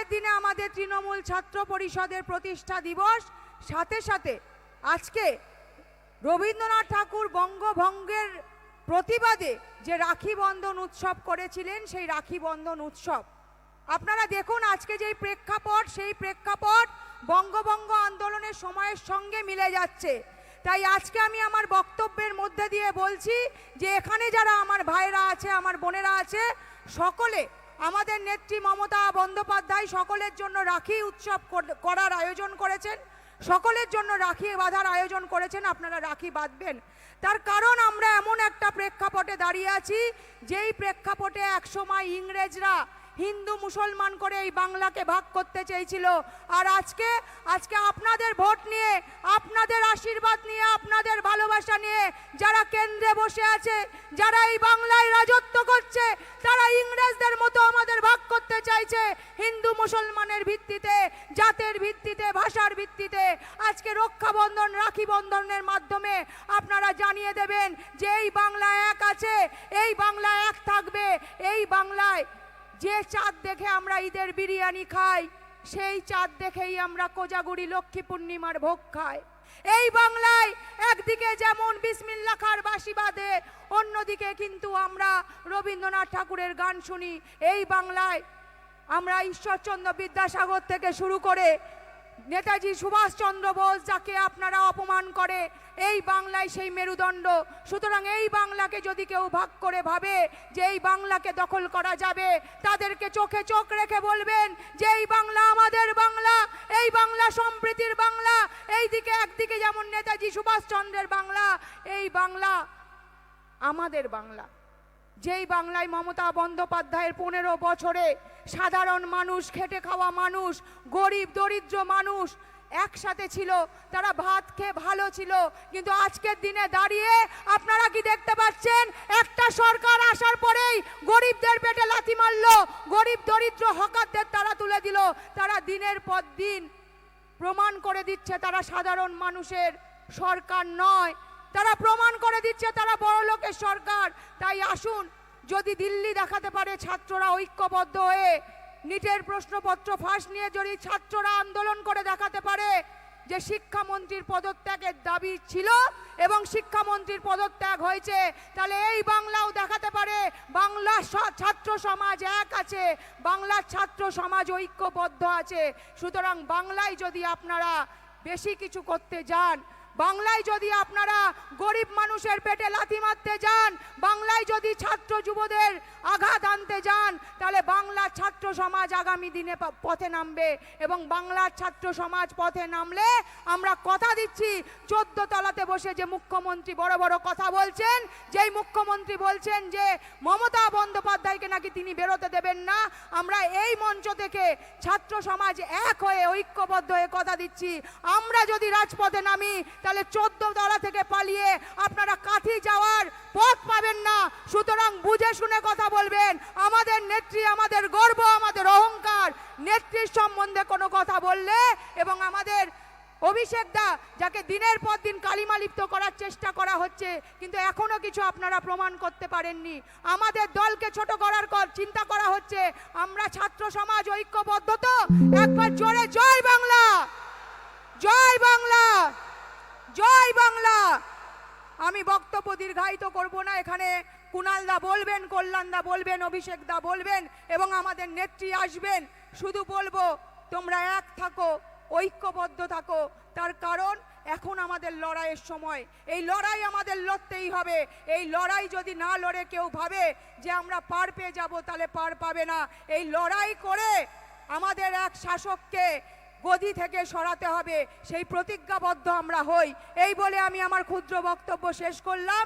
আজকের দিনে আমাদের তৃণমূল ছাত্র পরিষদের প্রতিষ্ঠা দিবস, সাথে সাথে আজকে রবীন্দ্রনাথ ঠাকুর বঙ্গভঙ্গের প্রতিবাদে যে রাখি বন্ধন উৎসব করেছিলেন, সেই রাখি বন্ধন উৎসব আপনারা দেখুন, আজকে যেই প্রেক্ষাপট, সেই প্রেক্ষাপট বঙ্গভঙ্গ আন্দোলনের সময়ের সঙ্গে মিলে যাচ্ছে। তাই আজকে আমি আমার বক্তব্যের মধ্যে দিয়ে বলছি যে এখানে যারা আমার ভাইরা আছে, আমার বোনেরা আছে, সকলে আমাদের নেত্রী মমতা বন্দ্যোপাধ্যায় সকলের জন্য রাখি উৎসব করার আয়োজন করেছেন, সকলের জন্য রাখি বাঁধার আয়োজন করেছেন। আপনারা রাখি বাঁধবেন, তার কারণ আমরা এমন একটা প্রেক্ষাপটে দাঁড়িয়ে আছি, যেই প্রেক্ষাপটে একসময় ইংরেজরা হিন্দু মুসলমান করে এই বাংলাকে ভাগ করতে চেয়েছিল। আর আজকে আপনাদের ভোট নিয়ে, আপনাদের আশীর্বাদ নিয়ে, আপনাদের ভালোবাসা নিয়ে যারা কেন্দ্রে বসে আছে, যারা এই বাংলায় রাজত্ব করছে, তারা ইংরেজদের মতো আমাদের ভাগ করতে চাইছে হিন্দু মুসলমানের ভিত্তিতে, জাতের ভিত্তিতে, ভাষার ভিত্তিতে। আজকে রক্ষাবন্ধন, রাখি বন্ধনের মাধ্যমে আপনারা জানিয়ে দেবেন যে এই বাংলা এক আছে, এই বাংলা এক থাকবে। এই বাংলায় যে চাঁদ দেখে আমরা ঈদের বিরিয়ানি খাই, সেই চাঁদ দেখেই আমরা কোজাগুড়ি লক্ষ্মী পূর্ণিমার ভোগ খাই। এই বাংলায় একদিকে যেমন বিসমিল্লাহ খার বাঁশি বাজে, অন্যদিকে কিন্তু আমরা রবীন্দ্রনাথ ঠাকুরের গান শুনি। এই বাংলায় আমরা ঈশ্বরচন্দ্র বিদ্যাসাগর থেকে শুরু করে নেতাজি সুভাষচন্দ্র বোস, যাকে আপনারা অপমান করে, এই বাংলায় সেই মেরুদণ্ড। সুতরাং এই বাংলাকে যদি কেউ ভাগ করে ভাবে যে এই বাংলাকে দখল করা যাবে, তাদেরকে চোখে চোখ রেখে বলবেন যে এই বাংলা আমাদের বাংলা, এই বাংলা সম্প্রীতির বাংলা। এইদিকে একদিকে যেমন নেতাজি সুভাষচন্দ্রের বাংলা, এই বাংলা আমাদের বাংলা। যেই বাংলায় মমতা বন্দ্যোপাধ্যায়ের 15 বছরে সাধারণ মানুষ, খেটে খাওয়া মানুষ, গরিব দরিদ্র মানুষ একসাথে ছিল, তারা ভাত খেয়ে ভালো ছিল। কিন্তু আজকের দিনে দাঁড়িয়ে আপনারা কি দেখতে পাচ্ছেন? একটা সরকার আসার পরেই গরিবদের পেটে লাথি মারলো, গরিব দরিদ্র হকারদের তারা তুলে দিল। তারা দিনের পর দিন প্রমাণ করে দিচ্ছে তারা সাধারণ মানুষের সরকার নয়, তারা প্রমাণ করে দিচ্ছে তারা বড় লোকের সরকার। তাই আসুন, যদি দিল্লি দেখাতে পারে ছাত্ররা ঐক্যবদ্ধ হয়ে, নিটের প্রশ্নপত্র ফাঁস নিয়ে যদি ছাত্ররা আন্দোলন করে দেখাতে পারে যে শিক্ষামন্ত্রীর পদত্যাগের দাবি ছিল এবং শিক্ষামন্ত্রীর পদত্যাগ হয়েছে, তাহলে এই বাংলাও দেখাতে পারে বাংলার ছাত্র সমাজ এক আছে, বাংলার ছাত্র সমাজ ঐক্যবদ্ধ আছে। সুতরাং বাংলায় যদি আপনারা বেশি কিছু করতে যান, বাংলায় যদি আপনারা গরিব মানুষের পেটে লাথি মারতে যান, বাংলায় যদি ছাত্র যুবদের আঘাত আনতে যান, তাহলে বাংলার ছাত্র সমাজ আগামী দিনে পথে নামবে। এবং বাংলার ছাত্র সমাজ পথে নামলে আমরা কথা দিচ্ছি, 14 তলাতে বসে যে মুখ্যমন্ত্রী বড় বড় কথা বলছেন, যেই মুখ্যমন্ত্রী বলছেন যে মমতা বন্দ্যোপাধ্যায়কে নাকি তিনি বেরোতে দেবেন না, আমরা এই মঞ্চ থেকে ছাত্র সমাজ এক হয়ে ঐক্যবদ্ধ হয়ে কথা দিচ্ছি, আমরা যদি রাজপথে নামি তাহলে 14 তলা থেকে পালিয়ে আপনারা কাঁথি যাওয়ার পথ পাবেন না। সুতরাং বুঝে শুনে কথা বলবেন। আমাদের নেত্রী, আমাদের গর্ব, আমাদের অহংকার। নেত্রীর সম্বন্ধে কোনো কথা বললে, এবং আমাদের অভিষেক দা, যাকে দিনের পর দিন কালিমা লিপ্ত করার চেষ্টা করা হচ্ছে, কিন্তু এখনো কিছু আপনারা প্রমাণ করতে পারেননি। আমাদের দলকে ছোট করার চিন্তা করা হচ্ছে। আমরা ছাত্র সমাজ ঐক্যবদ্ধ তো? একবার জোরে জয় বাংলা, জয় বাংলা, জয় বাংলা। আমি বক্তব্য দীর্ঘায়িত করব না। এখানে কুণাল দা বলবেন, কল্যাণ দা বলবেন, অভিষেক দা বলবেন এবং আমাদের নেত্রী আসবেন। শুধু বলবো তোমরা এক থাকো, ঐক্যবদ্ধ থাকো। তার কারণ এখন আমাদের লড়াইয়ের সময়। এই লড়াই আমাদের লড়তেই হবে। এই লড়াই যদি না লড়ে কেউ ভাবে যে আমরা পার পেয়ে যাব, তাহলে পার পাবে না। এই লড়াই করে আমাদের এক শাসককে গদি থেকে সরাতে হবে, সেই প্রতিজ্ঞাবদ্ধ আমরা হই। এই বলে আমি আমার ক্ষুদ্র বক্তব্য শেষ করলাম।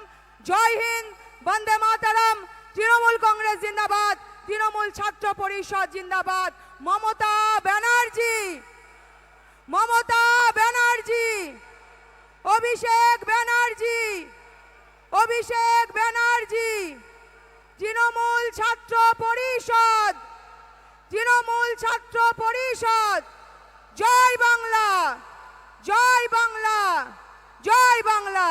জয় হিন্দ, বন্দে মাতরম। তৃণমূল কংগ্রেস জিন্দাবাদ, তৃণমূল ছাত্র পরিষদ জিন্দাবাদ। মমতা ব্যানার্জি, মমতা ব্যানার্জি, অভিষেক ব্যানার্জি, অভিষেক ব্যানার্জি। তৃণমূল ছাত্র পরিষদ, তৃণমূল ছাত্র পরিষদ। জয় বাংলা, জয় বাংলা, জয় বাংলা।